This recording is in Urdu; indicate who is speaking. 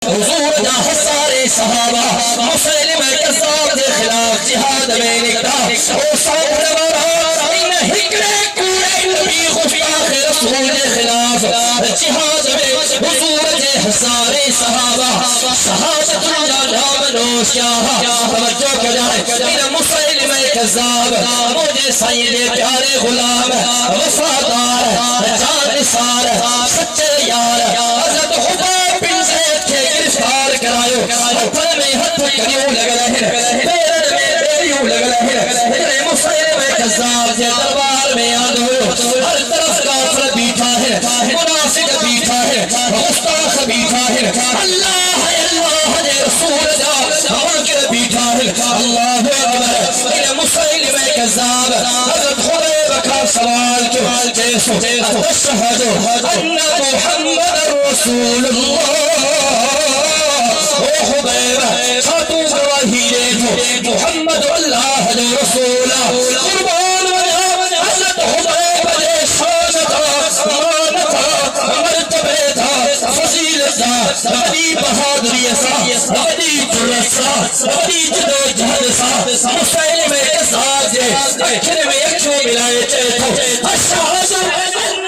Speaker 1: حضور دا حسارے صحابہ مسلمہ کذاب دے خلاف جہاد میں نکلا او ساتھ نوارا ان ہکڑے کوڑے نبی گستاخ رسول دے خلاف جہاد میں حضور دے حسارے صحابہ شہادت اللہ نام نوش کیا توجہ کرائے ان مسلمہ کذاب مجھے سید پیارے غلام وفادار جان نثار سچے یار حضرت حبیب بن زید کے گرفتار کرایو ہتھ میں ہتھ کریوں لگ رہے پیرن میں پیریوں لگ رہے میرے مسلمہ کذاب کے دربار میں یاد ہو ہر طرف کافر بیٹھا ہے منافق بیٹھا ہے گستاخ بیٹھا ہے اللہ دے رسول دا منکر بیٹھا ہے اللہ اکبر میرے مسلمہ کذاب حضرت حبیب کا سوال کیوں جیسو اتشہد ان محمد رسول اللہ او حبیب خاتو گواہی دے جو محمد اللہ دے رسول قربان وجہ حضرت حبیب دے شانتا مانتا مرتبہ تھا فضیلت تھا بڑی بہادری سا بڑی جرت سا بڑی جدو جہد سا مسلمہ کذاب دے اکھر میں یکشو ملائے چاہتو اشہد